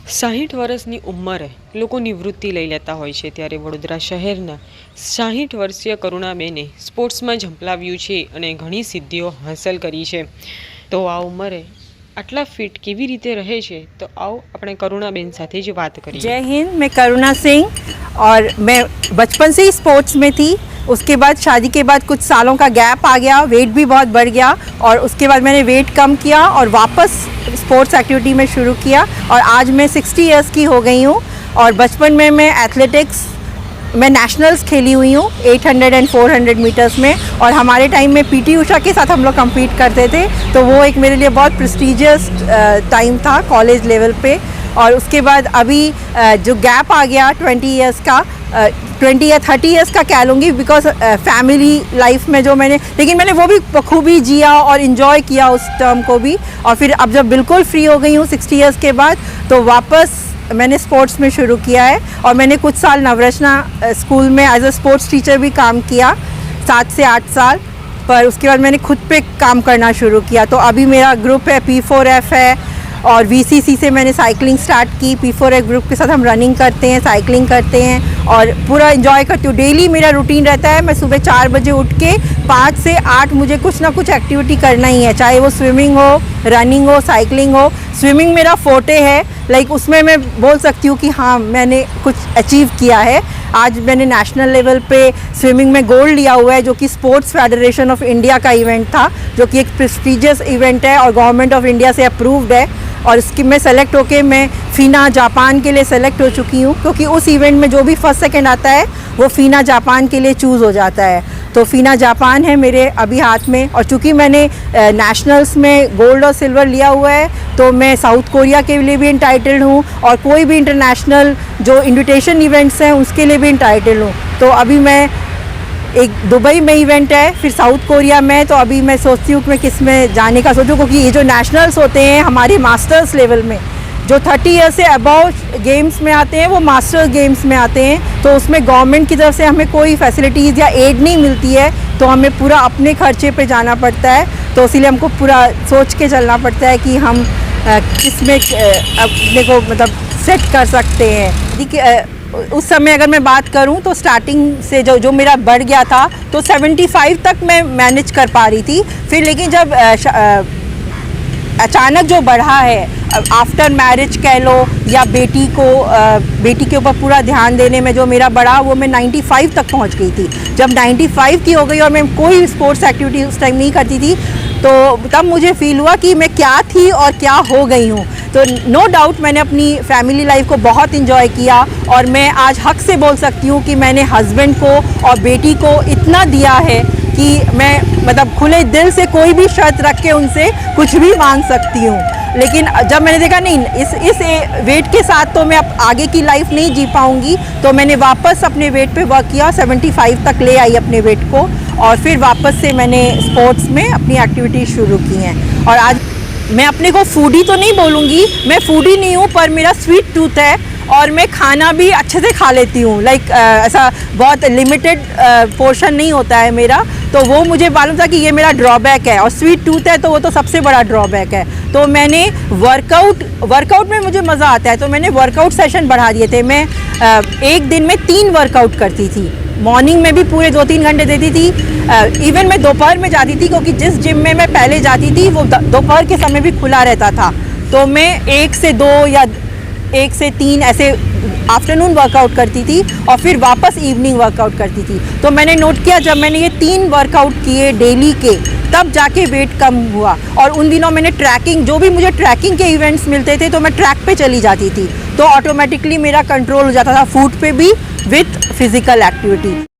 60 વર્ષની ઉંમરે લોકો નિવૃત્તિ લઈ લેતા હોય છે ત્યારે વડોદરા શહેરના 60 વર્ષીય કરુણાબેને સ્પોર્ટ્સમાં ઝંપલાવ્યું છે અને ઘણી સિદ્ધિઓ હાંસલ કરી છે। તો આ ઉંમરે આટલા ફિટ કેવી રીતે રહે છે તો आओ આપણે કરુણાબેન સાથે જ વાત કરીએ। जय हिंद, मैं करुणा सिंह और मैं बचपन से ही स्पोर्ट्स में थी। उसके बाद शादी के बाद कुछ सालों का गैप आ गया, वेट भी बहुत बढ़ गया और उसके बाद मैंने वेट कम किया और वापस स्पोर्ट्स एक्टिविटी में शुरू किया और आज मैं 60 इयर्स की हो गई हूँ। और बचपन में मैं एथलेटिक्स मैं नेशनल्स खेली हुई हूँ 800 एंड 400 मीटर्स में और हमारे टाइम में पीटी उषा के साथ हम लोग कम्पीट करते थे, तो वो एक मेरे लिए बहुत प्रेस्टिजियस टाइम था कॉलेज लेवल पे। और उसके बाद अभी जो गैप आ गया 20 इयर्स का 20 या 30 इयर्स का कह लूँगी, बिकॉज फैमिली लाइफ में जो लेकिन मैंने वो भी बखूबी जिया और इन्जॉय किया उस टर्म को भी। और फिर अब जब बिल्कुल फ्री हो गई हूँ 60 इयर्स के बाद, तो वापस मैंने स्पोर्ट्स में शुरू किया है और मैंने कुछ साल नवरचना स्कूल में एज अ स्पोर्ट्स टीचर भी काम किया 7 से 8 साल। पर उसके बाद मैंने खुद पे काम करना शुरू किया, तो अभी मेरा ग्रुप है P4F है और VCC से मैंने साइकिलिंग स्टार्ट की। P4F ग्रुप के साथ हम रनिंग करते हैं, साइकिलिंग करते हैं और पूरा एंजॉय करती हूँ। डेली मेरा रूटीन रहता है, मैं सुबह 4 बजे उठ के 5 से 8 मुझे कुछ ना कुछ एक्टिविटी करना ही है, चाहे वो स्विमिंग हो, रनिंग हो, साइकिलिंग हो। स्विमिंग मेरा फोटे है, लाइक उसमें मैं बोल सकती हूँ कि हाँ मैंने कुछ अचीव किया है। आज मैंने नेशनल लेवल पे स्विमिंग में गोल्ड लिया हुआ है, जो कि स्पोर्ट्स फेडरेशन ऑफ इंडिया का इवेंट था, जो कि एक प्रेस्टिजियस इवेंट है और गवर्नमेंट ऑफ इंडिया से अप्रूव्ड है। और इसकी मैं सेलेक्ट होके मैं फीना जापान के लिए सेलेक्ट हो चुकी हूँ, क्योंकि उस इवेंट में जो भी फर्स्ट सेकंड आता है वो फीना जापान के लिए चूज़ हो जाता है। तो फीना जापान है मेरे अभी हाथ में। और चूँकि मैंने नेशनल्स में गोल्ड और सिल्वर लिया हुआ है, तो मैं साउथ कोरिया के लिए भी इंटाइटल्ड हूँ और कोई भी इंटरनेशनल जो इन्विटेशन इवेंट्स हैं उसके लिए भी इंटाइटल्ड हूँ। तो अभी मैं एक दुबई में इवेंट है, फिर साउथ कोरिया में, तो अभी मैं सोचती हूँ कि मैं किस में जाने का सोचूँ, क्योंकि ये जो नेशनल्स होते हैं हमारे मास्टर्स लेवल में, जो 30 ईयर से अबव गेम्स में आते हैं वो मास्टर्स गेम्स में आते हैं, तो उसमें गवर्नमेंट की तरफ से हमें कोई फैसिलिटीज़ या एड नहीं मिलती है, तो हमें पूरा अपने खर्चे पे जाना पड़ता है। तो इसीलिए हमको पूरा सोच के चलना पड़ता है कि हम किस में अपने को मतलब सेट कर सकते हैं। उस समय अगर मैं बात करूं तो स्टार्टिंग से जो मेरा बढ़ गया था, तो 75 तक मैं मैनेज कर पा रही थी। फिर लेकिन जब अचानक जो बढ़ा है आफ्टर मैरिज कह लो या बेटी के ऊपर पूरा ध्यान देने में जो मेरा बढ़ा, वो मैं 95 तक पहुंच गई थी। जब 95 की हो गई और मैं कोई स्पोर्ट्स एक्टिविटी उस टाइम नहीं करती थी, तो तब मुझे फील हुआ कि मैं क्या थी और क्या हो गई हूँ। तो नो डाउट मैंने अपनी फैमिली लाइफ को बहुत इंजॉय किया और मैं आज हक से बोल सकती हूँ कि मैंने हस्बैंड को और बेटी को इतना दिया है कि मैं मतलब खुले दिल से कोई भी शर्त रख के उनसे कुछ भी मांग सकती हूँ। लेकिन जब मैंने देखा नहीं इस वेट के साथ तो मैं अब आगे की लाइफ नहीं जी पाऊँगी, तो मैंने वापस अपने वेट पे वर्क किया, 75 तक ले आई अपने वेट को और फिर वापस से मैंने स्पोर्ट्स में अपनी एक्टिविटी शुरू की हैं। और आज मैं अपने को फूडी तो नहीं बोलूँगी, मैं फूडी नहीं हूँ, पर मेरा स्वीट टूथ है और मैं खाना भी अच्छे से खा लेती हूँ। लाइक ऐसा बहुत लिमिटेड पोर्शन नहीं होता है मेरा, तो वो मुझे मालूम था कि ये मेरा ड्रॉबैक है और स्वीट टूथ है तो वो तो सबसे बड़ा ड्रॉबैक है। तो मैंने वर्कआउट में मुझे मज़ा आता है, तो मैंने वर्कआउट सेशन बढ़ा दिए थे। मैं एक दिन में 3 वर्कआउट करती थी, मॉर्निंग में भी पूरे 2-3 घंटे देती थी, इवन मैं दोपहर में जाती थी, क्योंकि जिस जिम में मैं पहले जाती थी वो दोपहर के समय भी खुला रहता था, तो मैं 1 से 2 या 1 से 3 ऐसे आफ्टरनून वर्कआउट करती थी और फिर वापस इवनिंग वर्कआउट करती थी। तो मैंने नोट किया जब मैंने ये 3 वर्कआउट किए डेली के, तब जाके वेट कम हुआ। और उन दिनों मैंने ट्रैकिंग, जो भी मुझे ट्रैकिंग के इवेंट्स मिलते थे तो मैं ट्रैक पे चली जाती थी, तो ऑटोमेटिकली मेरा कंट्रोल हो जाता था फूड पे भी विथ फिजिकल एक्टिविटी।